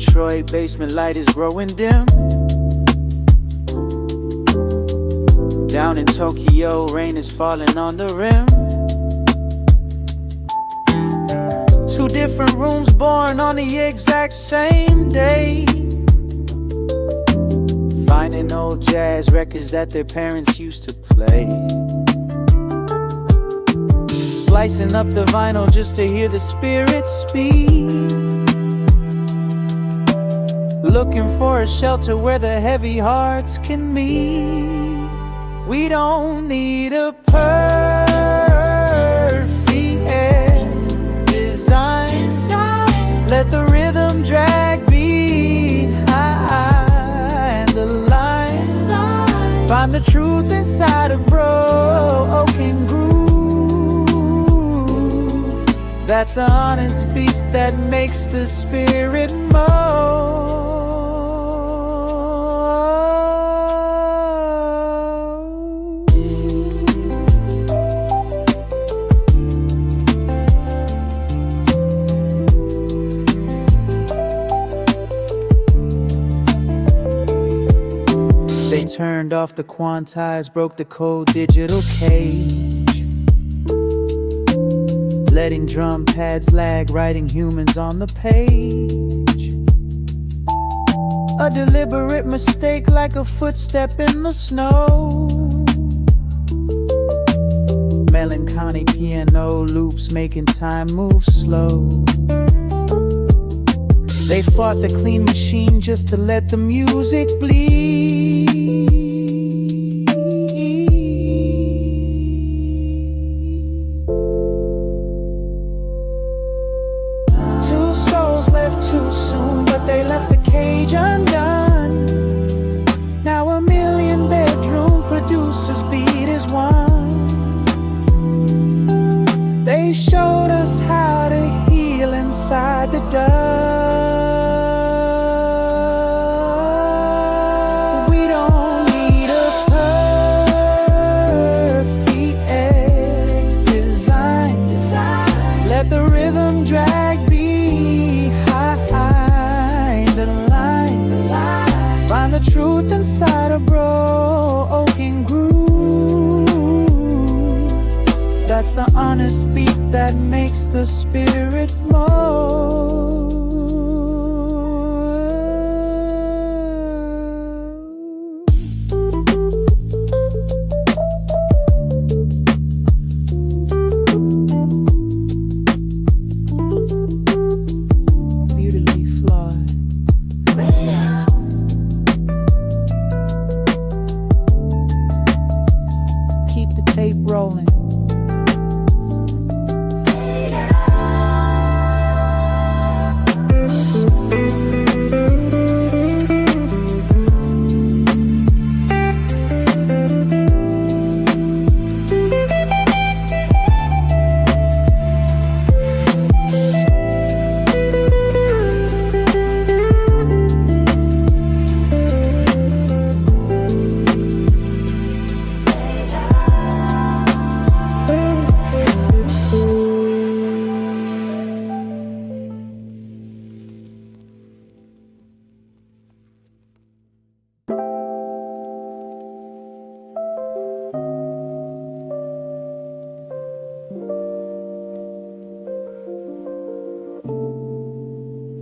Detroit basement light is growing dim. Down in Tokyo, rain is falling on the rim. Two different rooms born on the exact same day, finding old jazz records that their parents used to play. Slicing up the vinyl just to hear the spirit speak. Looking for a shelter where the heavy hearts can meet. We don't need a perfect design. Let the rhythm drag behind the line. Find the truth inside a broken groove. That's the honest beat that makes the spirit move. They turned off the quantized, broke the cold digital cage, letting drum pads lag, writing humans on the page. A deliberate mistake like a footstep in the snow. Melancholy piano loops making time move slow. They fought the clean machine just to let the music bleed. Two souls left too soon, but they left the cage undone. Now a million bedroom producers beat as one. They showed us how to heal inside the dust. Truth inside a broken groove. That's the honest beat that makes the spirit move. Beautifully flawed. Tape rolling.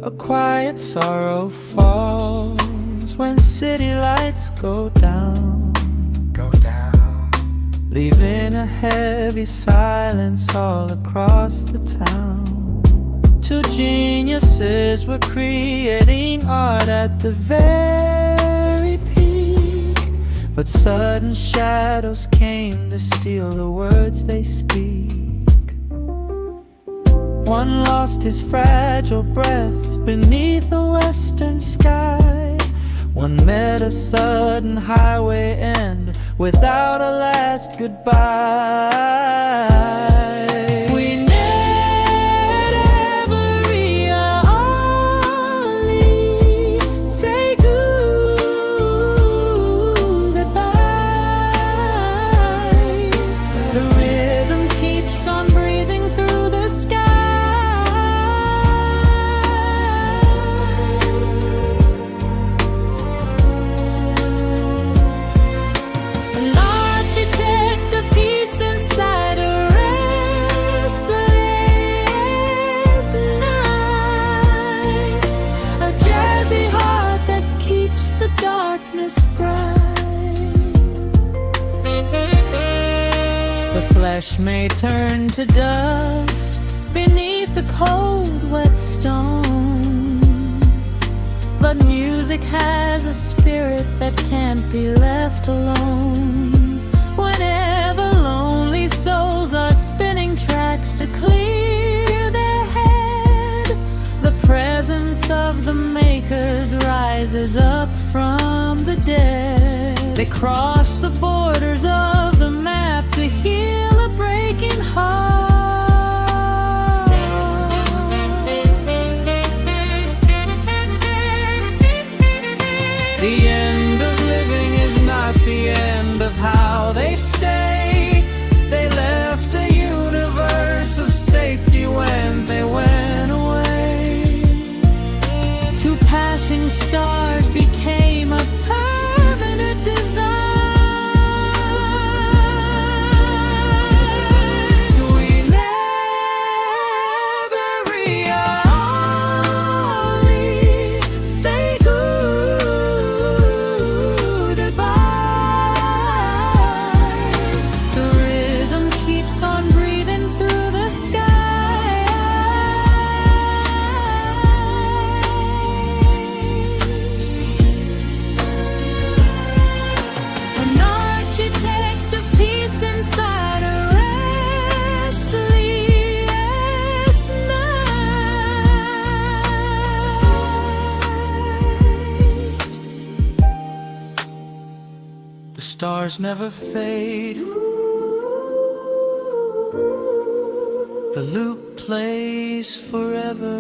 A quiet sorrow falls when city lights go down, leaving a heavy silence all across the town. Two geniuses were creating art at the very peak, but sudden shadows came to steal the words they speak. One lost his fragile breath beneath a western sky. One met a sudden highway end without a last goodbye. We never really say goodbye. The rhythm keeps on breathing through the sky. flesh may turn to dust beneath the cold, wet stone, but music has a spirit that can't be left alone. Whenever lonely souls are spinning tracks to clear their head, the presence of the makers rises up from the dead. They cross the borders of the map to heal a breaking heart. The end of living is not the end of how they stay. They left a universe of safety when they went away. Two passing stars became a permanent design. We never really say goodbye. The rhythm keeps on breathing through the sky. An architect of peace inside a restless night. The stars never fade. The loop plays forever.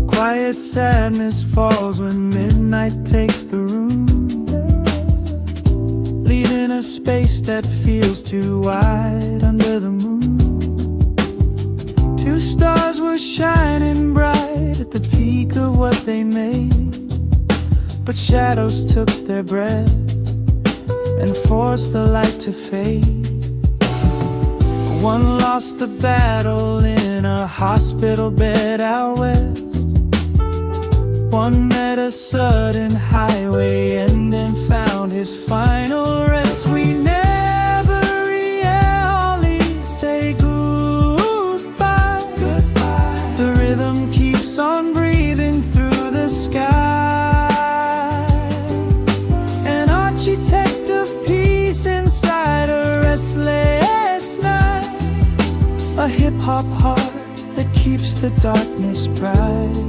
Quiet sadness falls when midnight takes the room, leaving a space that feels too wide under the moon. Two stars were shining bright at the peak of what they made, but shadows took their breath and forced the light to fade. One lost the battle in a hospital bed out west. One met a sudden highway end and found his final rest. We never really say goodbye. The rhythm keeps on breathing through the sky. An architect of peace inside a restless night. A hip-hop heart that keeps the darkness bright.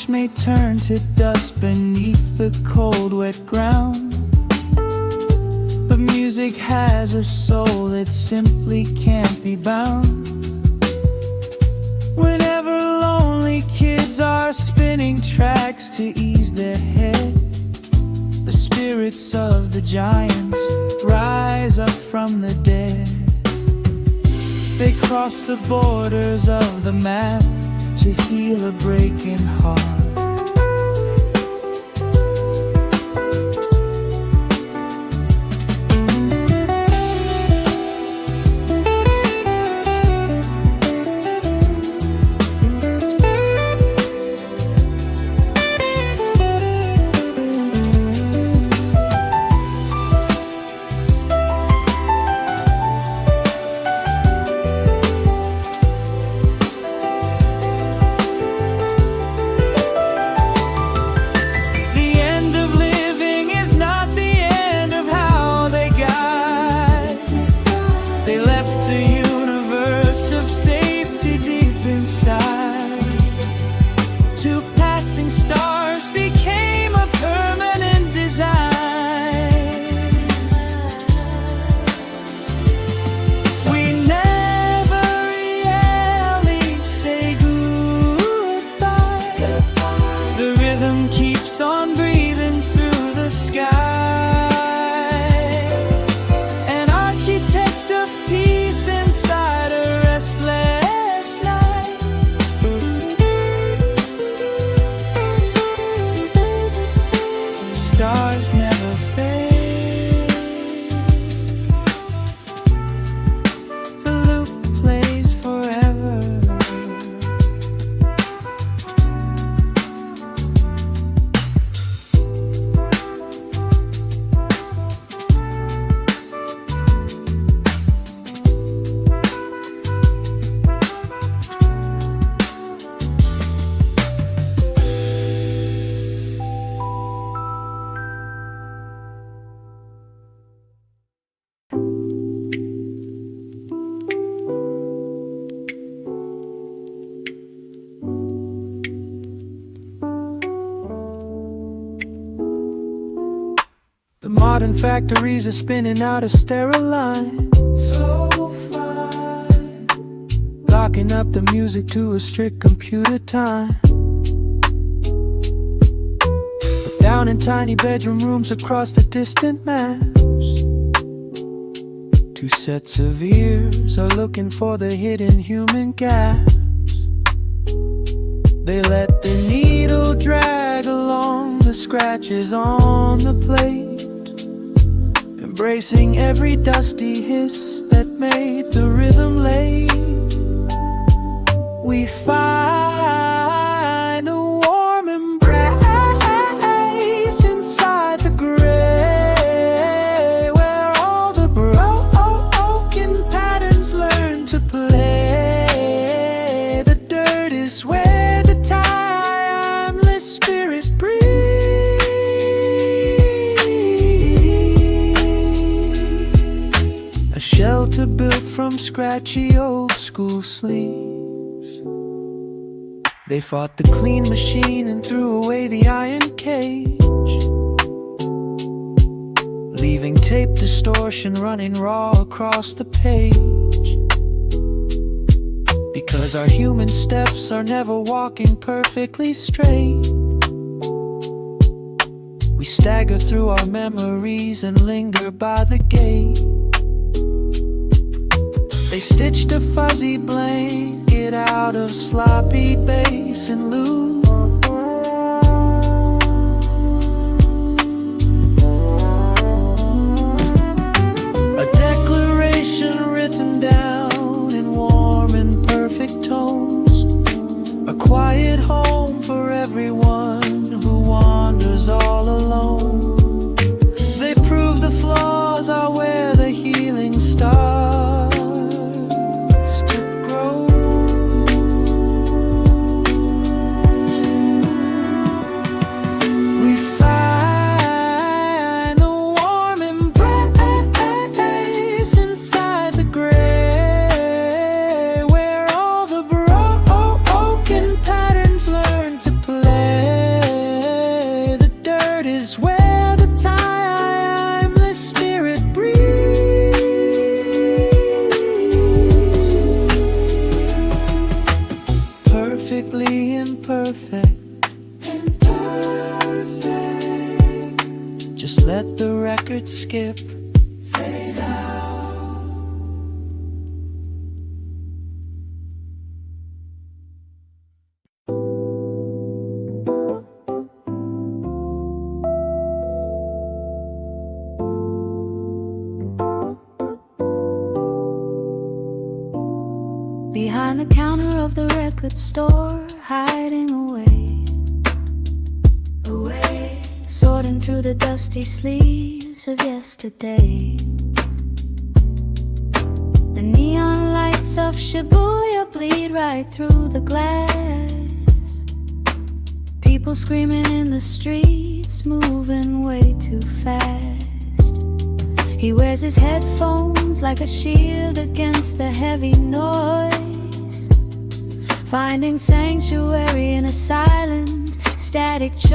May turn to dust beneath the cold, wet ground, but music has a soul that simply can't be bound. Whenever lonely kids are spinning tracks to ease their head, the spirits of the giants rise up from the dead. They cross the borders of the map to heal a breaking heart. factories are spinning out a sterile line, so fine, locking up the music to a strict computer time. But down in tiny bedroom rooms across the distant maps, two sets of ears are looking for the hidden human gaps. They let the needle drag along the scratches on the plate, embracing every dusty hiss that made the rhythm late. We find a warm embrace inside the gray, where all the broken patterns learn to play. The dirt is where the timeless spirit breathes. A shelter built from scratchy old school sleeves. They fought the clean machine and threw away the iron cage, leaving tape distortion running raw across the page. Because our human steps are never walking perfectly straight, we stagger through our memories and linger by the gate. They stitched a fuzzy blanket out of sloppy bass and loop, a declaration written down in warm and perfect tones, a quiet home for everyone who wanders all alone. They prove the flaws are where the healing starts. Perfectly imperfect, just let the record skip, fade out. Behind the counter of the record store, hiding away, sorting through the dusty sleeves of yesterday. The neon lights of Shibuya bleed right through the glass. People screaming in the streets, moving way too fast. He wears his headphones like a shield against the heavy noise, finding sanctuary in a silent, static choice.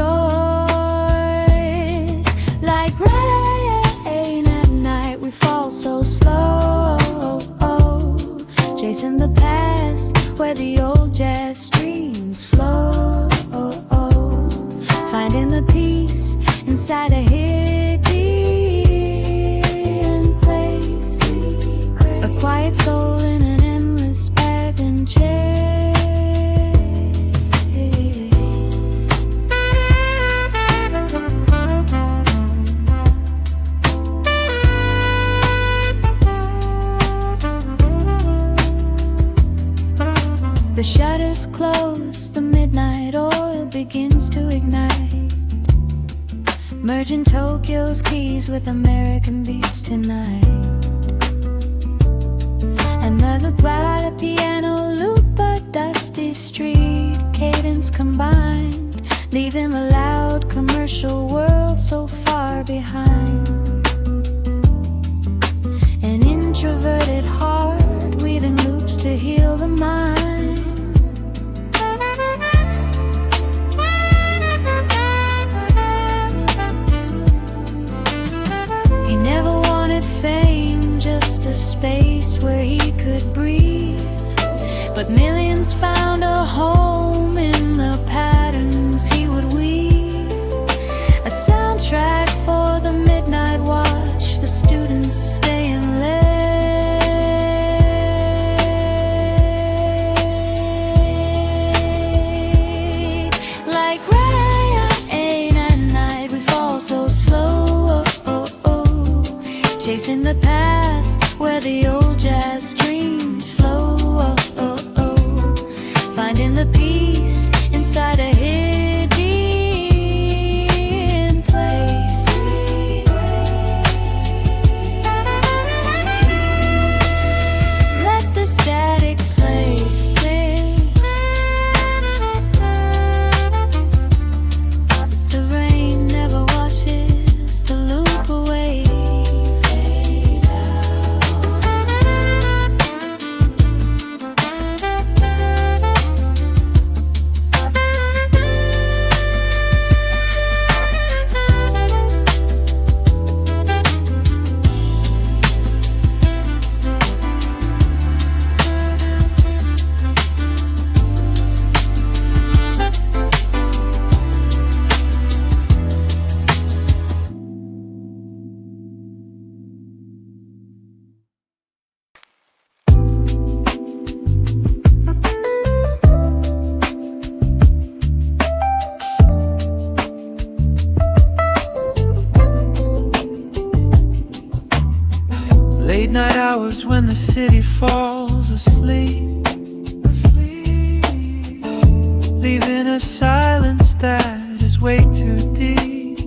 Like rain at night, we fall so slow, chasing the past where the old jazz streams flow, finding the peace inside a hidden place, a quiet soul in an endless bag and chase. The shutters close, the midnight oil begins to ignite, merging Tokyo's keys with American beats tonight. Another quiet piano loop, a dusty street cadence combined, leaving the loud commercial world so far behind. An introverted heart weaving loops to heal the mind. place where he could breathe. But millions found a home in the patterns he would weave. A soundtrack for the midnight watch, the students staying late. Like rain at night, we fall so slow, chasing the past where the old jazz dreams flow. Finding the peace inside a hidden place. Let the static play. The rain never washes the loop away. Late night hours when the city falls asleep, leaving a silence that is way too deep.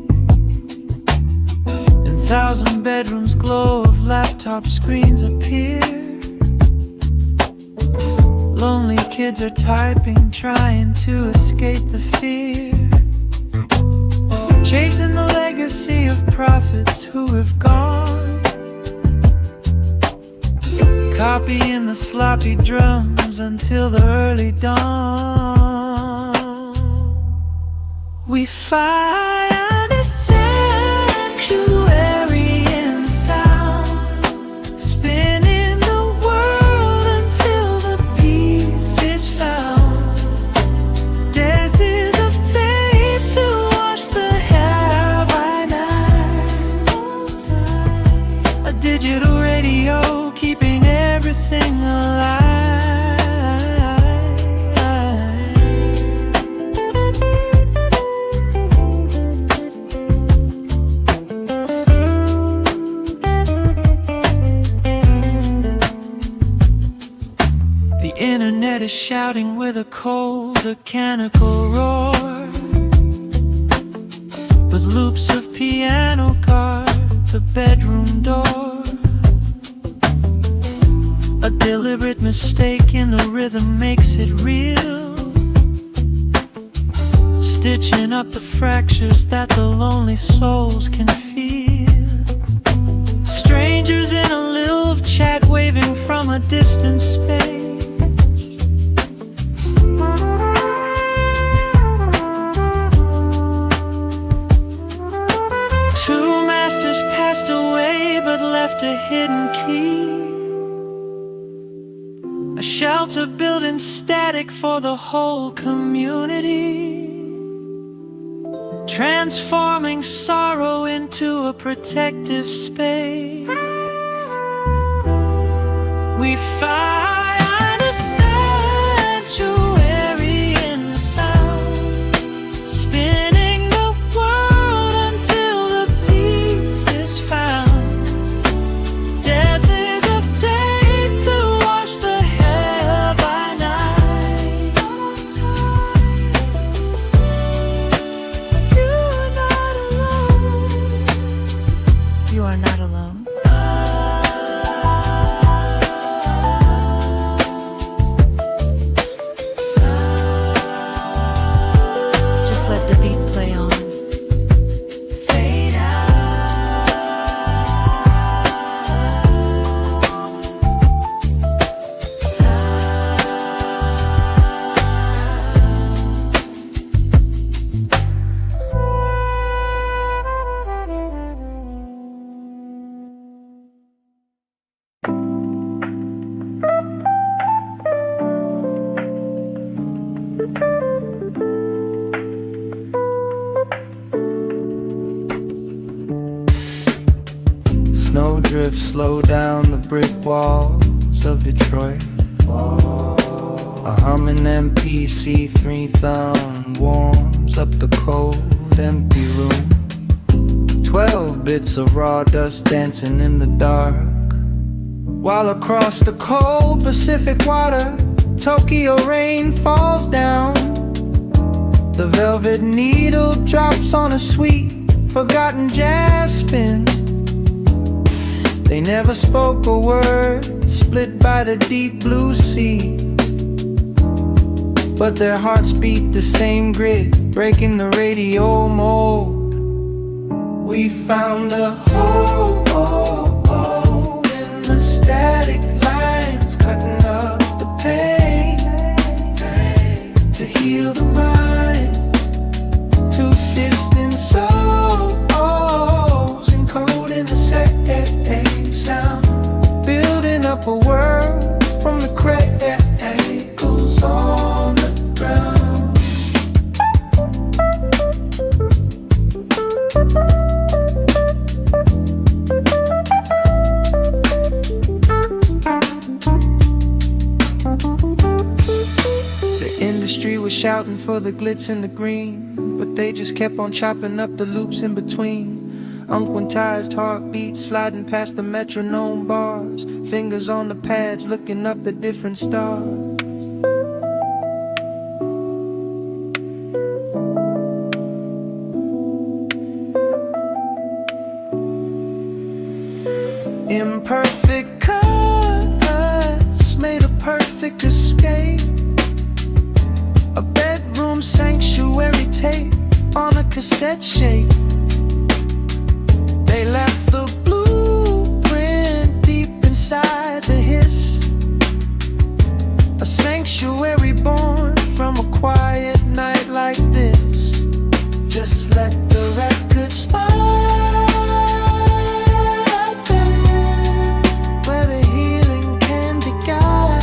And 1,000 bedrooms glow of laptop screens appear. Lonely kids are typing, trying to escape the fear, chasing the legacy of prophets who have gone, copying the sloppy drums until the early dawn. We find a sanctuary in sound, spinning the world until the peace is found. Daisies of tape to wash the hair by night. A digital radio keeping everything alive. The internet is shouting with a cold, mechanical roar, but loops of piano guard the bedroom door. A deliberate mistake in the rhythm makes it real, stitching up the fractures that the lonely souls can feel. Strangers in a live chat waving from a distant space. Two masters passed away but left a hidden key, a shelter built in static for the whole community, transforming sorrow into a protective space. We find a sanctuary in the sound, spinning the world until the peace is found. Daisies of tape to wash the hair by night. You are not alone. You are not alone. slow down the brick walls of Detroit. A humming MPC3 thumb warms up the cold, empty room. 12 bits of raw dust dancing in the dark, while across the cold Pacific water, Tokyo rain falls down. The velvet needle drops on a sweet, forgotten jazz spin. They never spoke a word, split by the deep blue sea, but their hearts beat the same grit, breaking the radio mold. We found a hole in the static lines, cutting up the pain to heal the mind. Two distant souls encoding the same sound, building up a world from the cradles on the ground. The industry was shouting for the glitz and the green, but they just kept on chopping up the loops in between. Unquantized heartbeats sliding past the metronome bars, fingers on the pads looking up at different stars. Imperfect cuts made a perfect escape. A bedroom sanctuary tape on a cassette shape. They left the blueprint deep inside the hiss. A sanctuary born from a quiet night like this. Just let the record slide there, where the healing can be guided.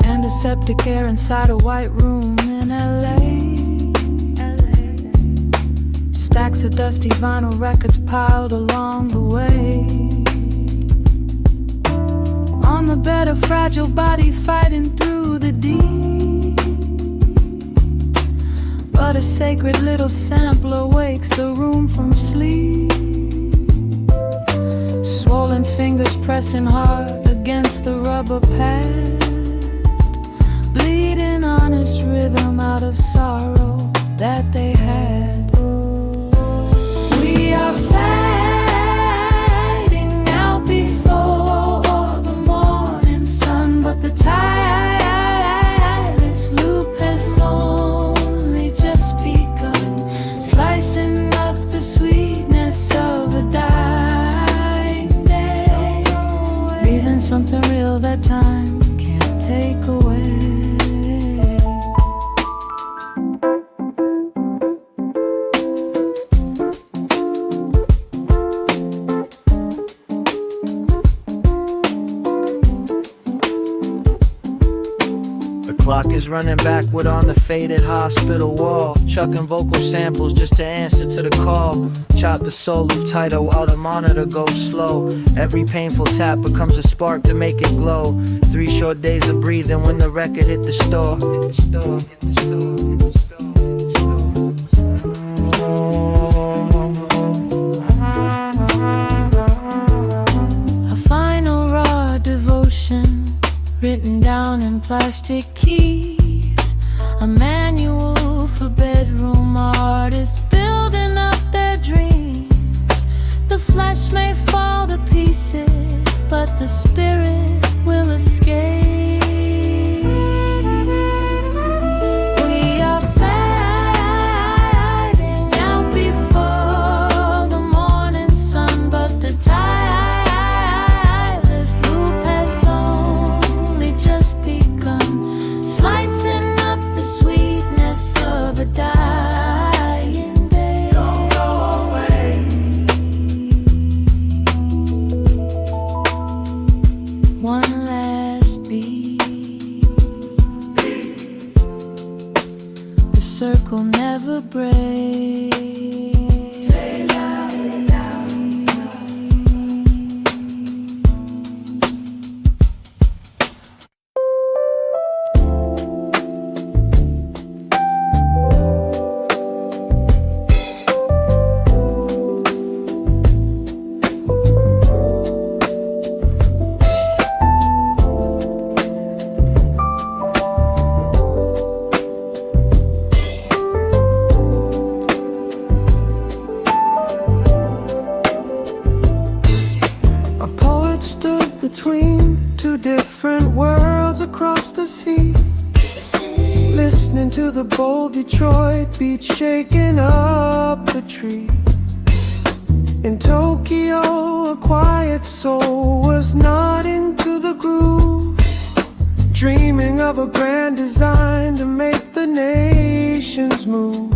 Antiseptic air inside a white room in LA. Stacks of dusty vinyl records piled along the way. On the bed, a fragile body fighting through the deep. But a sacred little sampler wakes the room from sleep. Swollen fingers pressing hard against the rubber pad, bleeding honest rhythm out of sorrow that they had. We are fading out before the morning sun, but the tireless loop has only just begun, slicing up the sweetness of a dying day, breathing something real that time can't take away. Clock is running backward on the faded hospital wall, chucking vocal samples just to answer to the call. Chop the soul loop tighter while the monitor goes slow. Every painful tap becomes a spark to make it glow. 3 short days of breathing when the record hit the store. A final raw devotion written down in plastic keys, a manual for bedroom artists building up but the spirit will escape. We are fading out before the morning sun, but the tireless loop has only just begun, slicing up the sweetness of a dying day. Don't go away. One last beat. The circle never breaks. A poet stood between two different worlds across the sea, listening to the bold Detroit beat shaking up the tree. In Tokyo, a quiet soul was nodding to the groove, dreaming of a grand design to make the nations move.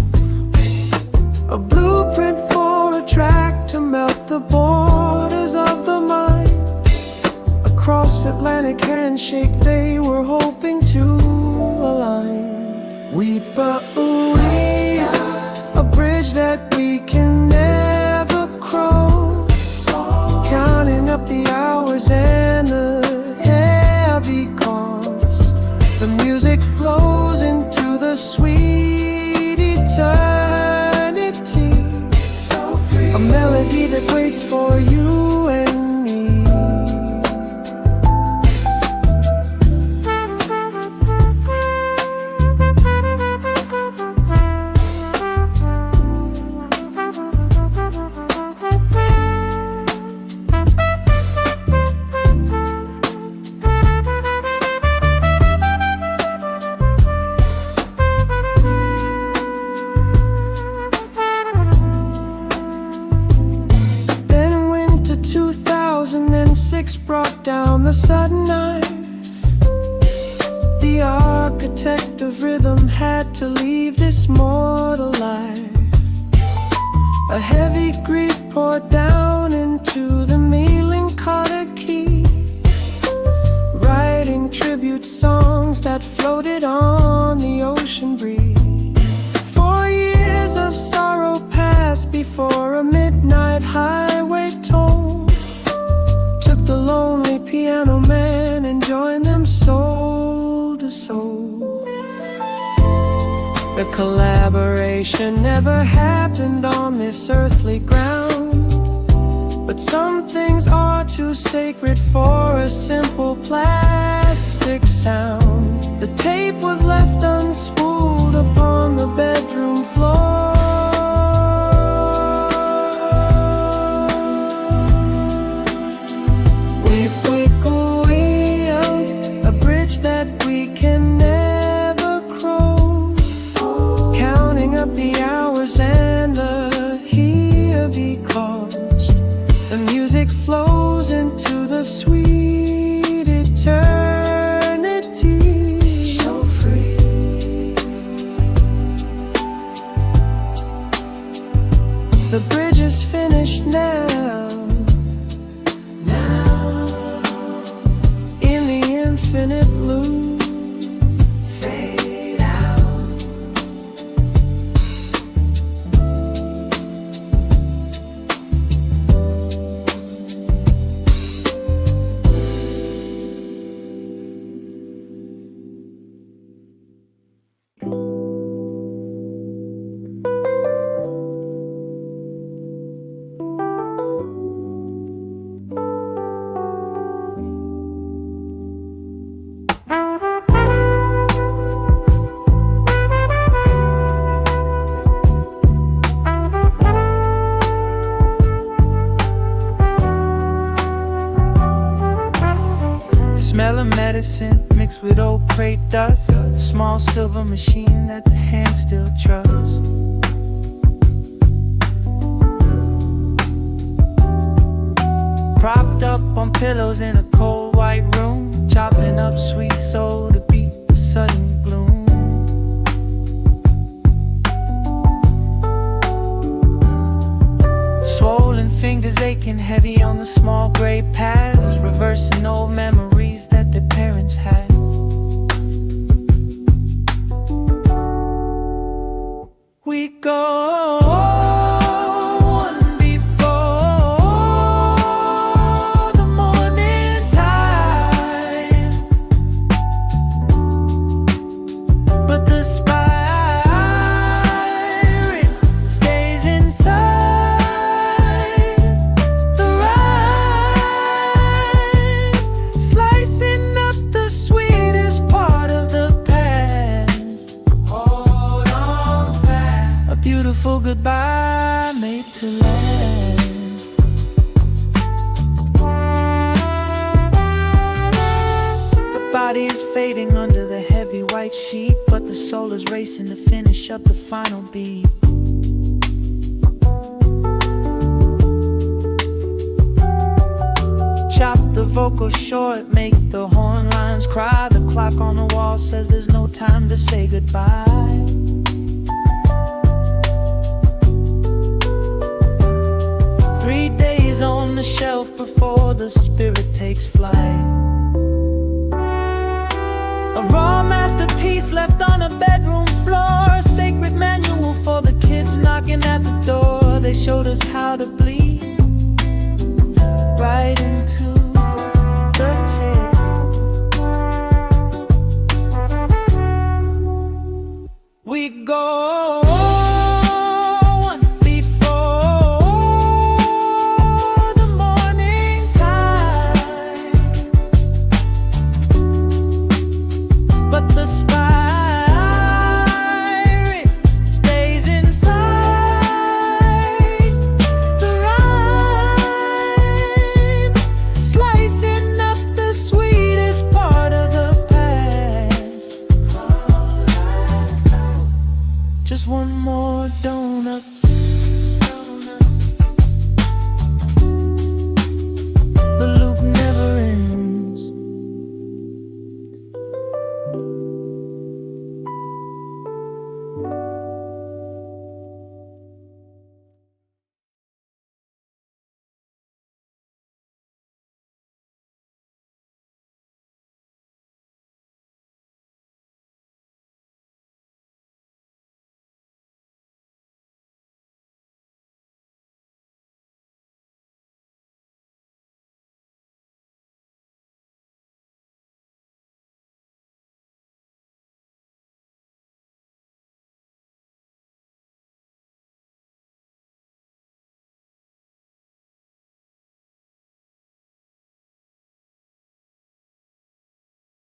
A blueprint for a track to melt the borders of the mind. Across Atlantic handshake they were hoping to align. Weep-a-ooey, a bridge that we can never cross, counting up the hours and the heavy cost. The music flows into the sweet eternity, a melody that waits for you and me. Then winter 2006 brought down the sudden night. The architect of rhythm had to leave this mortal life. A heavy grief poured down into the melancholy key, writing tribute songs that floated on the ocean breeze. 4 years of sorrow passed before a midnight highway toll took the lonely piano man and joined them soul to soul. The collaboration never happened on this earthly ground, but some things are too sacred for a simple plastic sound. The tape was left unspooled upon the bedroom floor. Weep-weep-ooey, a bridge that we can never cross, counting up the hours and the heavy cost. The music flows into the sweet eternity. So free. medicine mixed with old crate dust, a small silver machine that the hand still trusts. Propped up on pillows in a cold white room, chopping up sweet soul to beat the sudden gloom. Swollen fingers aching heavy on the small gray paths, reversing old memories that their parents had. We go on before the morning tide, but the spirit stays inside the ride, slicing up the sweetest part of the past. Hold on fast, a beautiful goodbye made to last. The body is fading under the heavy white sheet, but the soul is racing to finish up the final beat. Chop the vocal short, make the horn lines cry. The clock on the wall says there's no time to say goodbye. 3 days on the shelf before the spirit takes flight. A raw masterpiece left on a bedroom floor, a sacred manual for the kids knocking at the door. They showed us how to bleed.